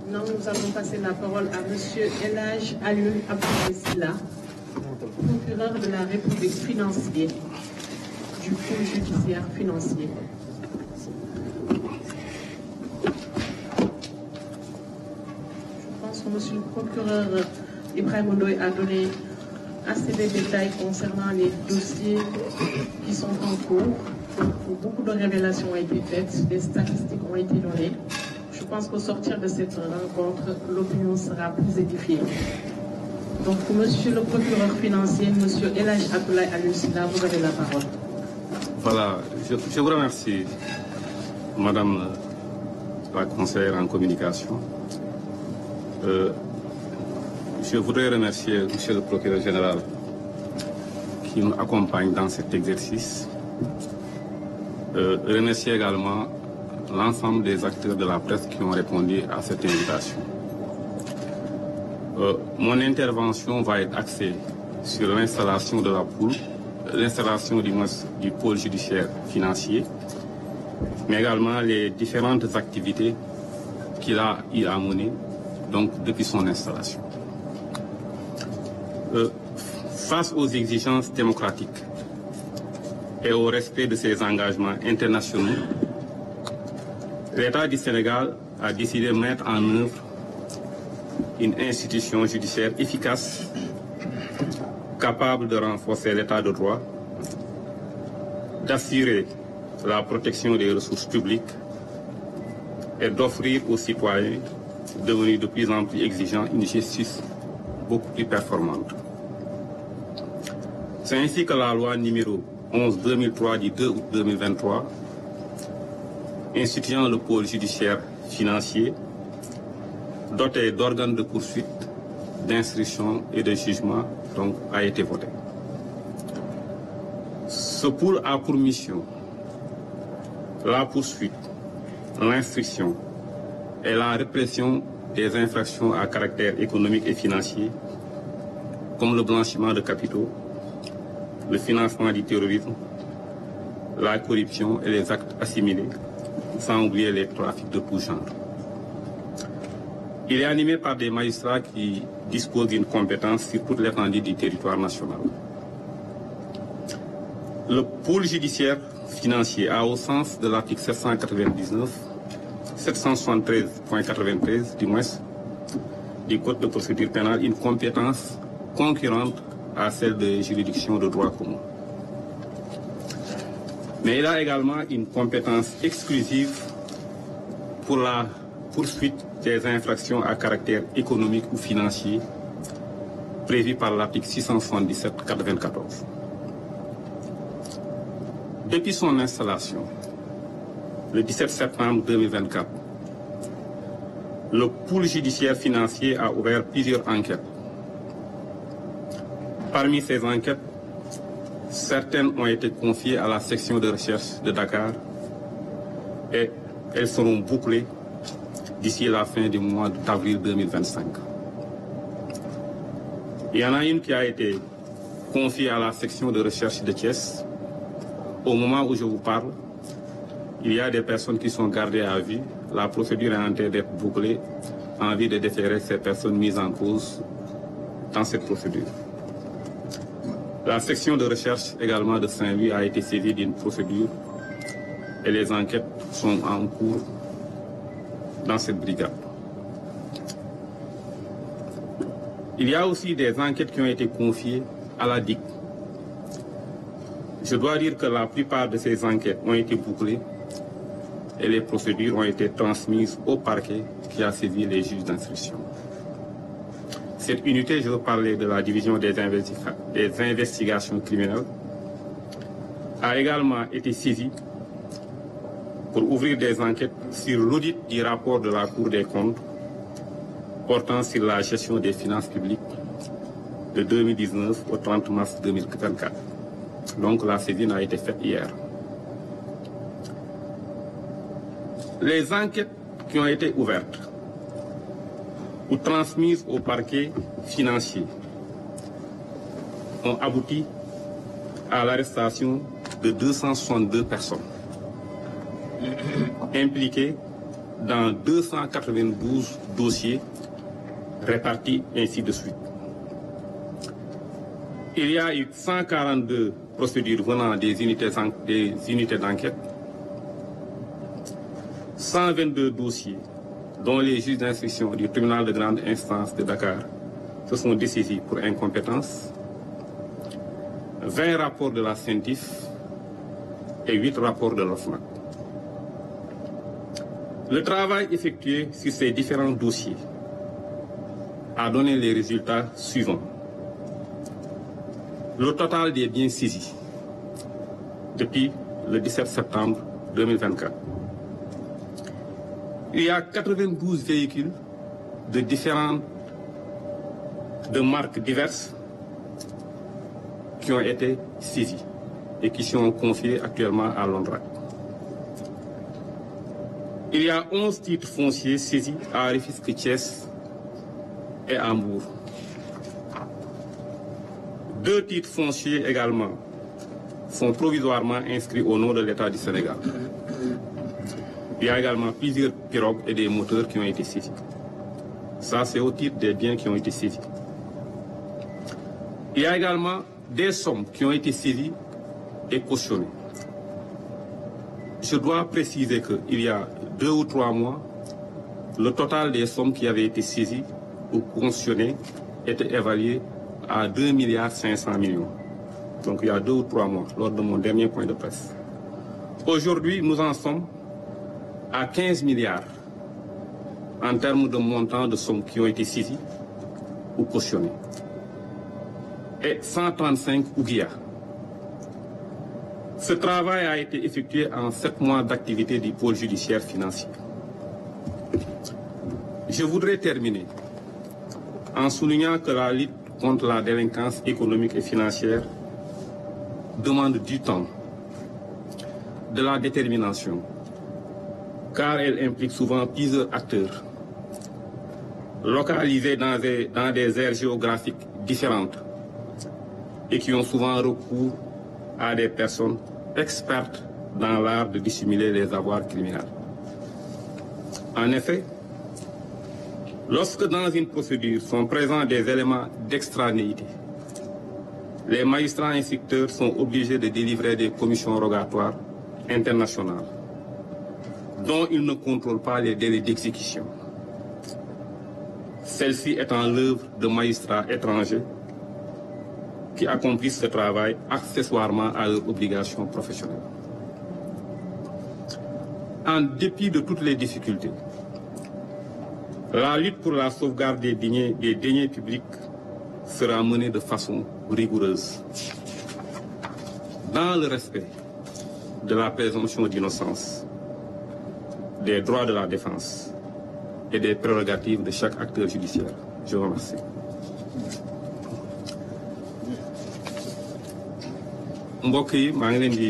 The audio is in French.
Maintenant, nous allons passer la parole à M. Elhadj Alioune Abdoulaye Sylla, procureur de la République financier du pôle judiciaire financier. Je pense que M. le procureur Ibrahim Ndoye a donné assez de détails concernant les dossiers qui sont en cours. Beaucoup de révélations ont été faites, des statistiques ont été données. Je pense qu'au sortir de cette rencontre, l'opinion sera plus édifiée. Donc, Monsieur le procureur financier, Monsieur Elhadj Abdoulaye Alioune Sylla, vous avez la parole. Voilà, je vous remercie, Madame la conseillère en communication. Je voudrais remercier Monsieur le procureur général qui nous accompagne dans cet exercice. Remercier également l'ensemble des acteurs de la presse qui ont répondu à cette invitation. Mon intervention va être axée sur l'installation de la poule, l'installation du pôle judiciaire financier, mais également les différentes activités qu'il a menées donc, depuis son installation. Face aux exigences démocratiques et au respect de ses engagements internationaux, l'État du Sénégal a décidé de mettre en œuvre une institution judiciaire efficace, capable de renforcer l'État de droit, d'assurer la protection des ressources publiques et d'offrir aux citoyens devenus de plus en plus exigeants une justice beaucoup plus performante. C'est ainsi que la loi numéro 11/2003 du 2 août 2023 instituant le pôle judiciaire financier, doté d'organes de poursuite, d'instruction et de jugement, donc, a été voté. Ce pôle a pour mission la poursuite, l'instruction et la répression des infractions à caractère économique et financier, comme le blanchiment de capitaux, le financement du terrorisme, la corruption et les actes assimilés, sans oublier les trafics de tout genre. Il est animé par des magistrats qui disposent d'une compétence sur toute l'étendue du territoire national. Le pôle judiciaire financier a, au sens de l'article 773.93 du moins du Code de procédure pénale, une compétence concurrente à celle des juridictions de droit commun. Mais il a également une compétence exclusive pour la poursuite des infractions à caractère économique ou financier prévues par l'article 677/94. Depuis son installation, le 17 septembre 2024, le pôle judiciaire financier a ouvert plusieurs enquêtes. Parmi ces enquêtes, certaines ont été confiées à la section de recherche de Dakar et elles seront bouclées d'ici la fin du mois d'avril 2025. Il y en a une qui a été confiée à la section de recherche de Thiès. Au moment où je vous parle, il y a des personnes qui sont gardées à vue. La procédure est en train d'être bouclée en vue de déférer ces personnes mises en cause dans cette procédure. La section de recherche également de Saint-Louis a été saisie d'une procédure et les enquêtes sont en cours dans cette brigade. Il y a aussi des enquêtes qui ont été confiées à la DIC. Je dois dire que la plupart de ces enquêtes ont été bouclées et les procédures ont été transmises au parquet qui a saisi les juges d'instruction. Cette unité, je veux parler de la division des investigations criminelles, a également été saisie pour ouvrir des enquêtes sur l'audit du rapport de la Cour des comptes portant sur la gestion des finances publiques de 2019 au 30 mars 2024. Donc la saisine a été faite hier. Les enquêtes qui ont été ouvertes ou transmises au parquet financier ont abouti à l'arrestation de 262 personnes impliquées dans 292 dossiers répartis ainsi de suite. Il y a eu 142 procédures venant des unités d'enquête, 122 dossiers dont les juges d'instruction du tribunal de grande instance de Dakar se sont dessaisis pour incompétence, 20 rapports de la CENTIF et 8 rapports de l'OFNAC. Le travail effectué sur ces différents dossiers a donné les résultats suivants. Le total des biens saisis depuis le 17 septembre 2024. Il y a 92 véhicules de marques diverses qui ont été saisis et qui sont confiés actuellement à l'ONDRAC. Il y a 11 titres fonciers saisis à Rufisque, Thiès et à Mbour. 2 titres fonciers également sont provisoirement inscrits au nom de l'État du Sénégal. Il y a également plusieurs pirogues et des moteurs qui ont été saisis. Ça, c'est au titre des biens qui ont été saisis. Il y a également des sommes qui ont été saisies et cautionnées. Je dois préciser qu'il y a 2 ou 3 mois, le total des sommes qui avaient été saisies ou cautionnées était évalué à 2,5 milliards. Donc il y a 2 ou 3 mois, lors de mon dernier point de presse. Aujourd'hui, nous en sommes à 15 milliards en termes de montant de sommes qui ont été saisies ou cautionnées. Et 135 ouguias. Ce travail a été effectué en 7 mois d'activité du pôle judiciaire financier. Je voudrais terminer en soulignant que la lutte contre la délinquance économique et financière demande du temps, de la détermination, car elle implique souvent plusieurs acteurs, localisés dans des aires géographiques différentes et qui ont souvent recours à des personnes expertes dans l'art de dissimuler les avoirs criminels. En effet, lorsque dans une procédure sont présents des éléments d'extranéité, les magistrats instructeurs sont obligés de délivrer des commissions rogatoires internationales dont ils ne contrôlent pas les délais d'exécution. Celle-ci étant l'œuvre de magistrats étrangers qui accomplissent ce travail accessoirement à leurs obligations professionnelles. En dépit de toutes les difficultés, la lutte pour la sauvegarde des deniers publics sera menée de façon rigoureuse, dans le respect de la présomption d'innocence, des droits de la défense et des prérogatives de chaque acteur judiciaire. Je vous remercie. mbokk yi maa ngi leen di